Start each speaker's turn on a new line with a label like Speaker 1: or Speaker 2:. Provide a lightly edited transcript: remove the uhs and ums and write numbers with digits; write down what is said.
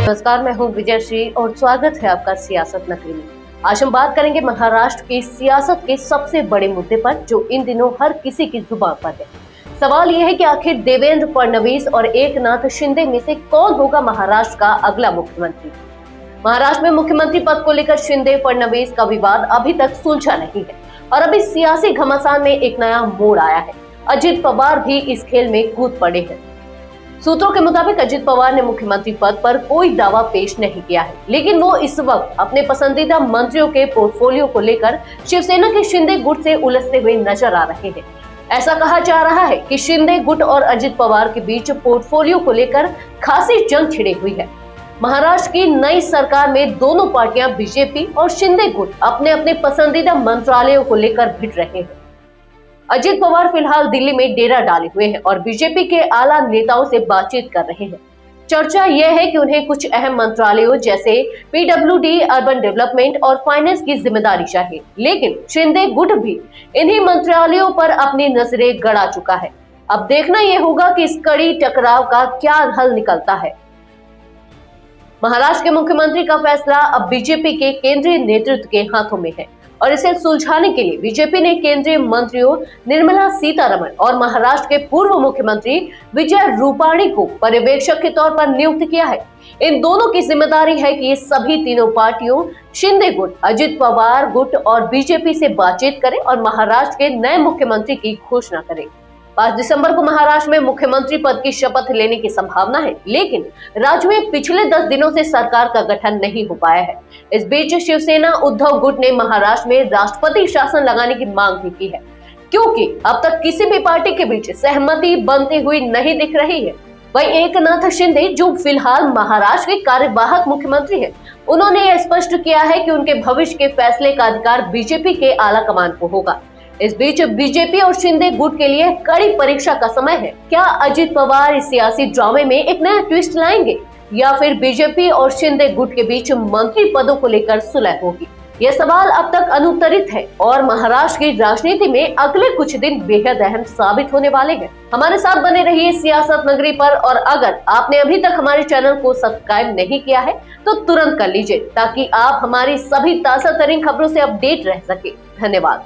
Speaker 1: नमस्कार, मैं हूं विजय श्री और स्वागत है आपका सियासत नगरी में। आज हम बात करेंगे महाराष्ट्र की सियासत के सबसे बड़े मुद्दे पर जो इन दिनों हर किसी की जुबान पर है। सवाल यह है कि आखिर देवेंद्र फडणवीस और एकनाथ शिंदे में से कौन होगा महाराष्ट्र का अगला मुख्यमंत्री। महाराष्ट्र में मुख्यमंत्री पद को लेकर शिंदे फडणवीस का विवाद अभी तक सुलझा नहीं है और अभी सियासी घमासान में एक नया मोड़ आया है। अजित पवार भी इस खेल में कूद पड़े हैं। सूत्रों के मुताबिक अजित पवार ने मुख्यमंत्री पद पर कोई दावा पेश नहीं किया है, लेकिन वो इस वक्त अपने पसंदीदा मंत्रियों के पोर्टफोलियो को लेकर शिवसेना के शिंदे गुट से उलझते हुए नजर आ रहे हैं। ऐसा कहा जा रहा है कि शिंदे गुट और अजित पवार के बीच पोर्टफोलियो को लेकर खासी जंग छिड़ी हुई है। महाराष्ट्र की नई सरकार में दोनों पार्टियां बीजेपी और शिंदे गुट अपने अपने पसंदीदा मंत्रालयों को लेकर भिड़ रहे हैं। अजित पवार फिलहाल दिल्ली में डेरा डाले हुए हैं और बीजेपी के आला नेताओं से बातचीत कर रहे हैं। चर्चा यह है कि उन्हें कुछ अहम मंत्रालयों जैसे पीडब्ल्यूडी, अर्बन डेवलपमेंट और फाइनेंस की जिम्मेदारी चाहिए, लेकिन शिंदे गुट भी इन्हीं मंत्रालयों पर अपनी नजरें गड़ा चुका है। अब देखना यह होगा कि इस कड़ी टकराव का क्या हल निकलता है। महाराष्ट्र के मुख्यमंत्री का फैसला अब बीजेपी के केंद्रीय नेतृत्व के हाथों में है और इसे सुलझाने के लिए बीजेपी ने केंद्रीय मंत्रियों निर्मला सीतारमण और महाराष्ट्र के पूर्व मुख्यमंत्री विजय रूपाणी को पर्यवेक्षक के तौर पर नियुक्त किया है। इन दोनों की जिम्मेदारी है कि ये सभी तीनों पार्टियों शिंदे गुट, अजित पवार गुट और बीजेपी से बातचीत करें और महाराष्ट्र के नए मुख्यमंत्री की घोषणा करें। 5 दिसंबर को महाराष्ट्र में मुख्यमंत्री पद की शपथ लेने की संभावना है, लेकिन राज्य में पिछले 10 दिनों से सरकार का गठन नहीं हो पाया है। इस बीच शिवसेना उद्धव गुट ने महाराष्ट्र में राष्ट्रपति शासन लगाने की मांग भी की है, क्योंकि अब तक किसी भी पार्टी के बीच सहमति बनती हुई नहीं दिख रही है। वहीं एकनाथ शिंदे, जो फिलहाल महाराष्ट्र के कार्यवाहक मुख्यमंत्री हैं, उन्होंने यह स्पष्ट किया है कि उनके भविष्य के फैसले का अधिकार बीजेपी के आला कमान को होगा। इस बीच बीजेपी और शिंदे गुट के लिए कड़ी परीक्षा का समय है। क्या अजित पवार इस सियासी ड्रामे में एक नया ट्विस्ट लाएंगे या फिर बीजेपी और शिंदे गुट के बीच मंत्री पदों को लेकर सुलह होगी? यह सवाल अब तक अनुत्तरित है और महाराष्ट्र की राजनीति में अगले कुछ दिन बेहद अहम साबित होने वाले हैं। हमारे साथ बने रहिए सियासत नगरी पर और अगर आपने अभी तक हमारे चैनल को सब्सक्राइब नहीं किया है तो तुरंत कर लीजिए ताकि आप हमारी सभी ताजा तरीन खबरों से अपडेट रह सके। धन्यवाद।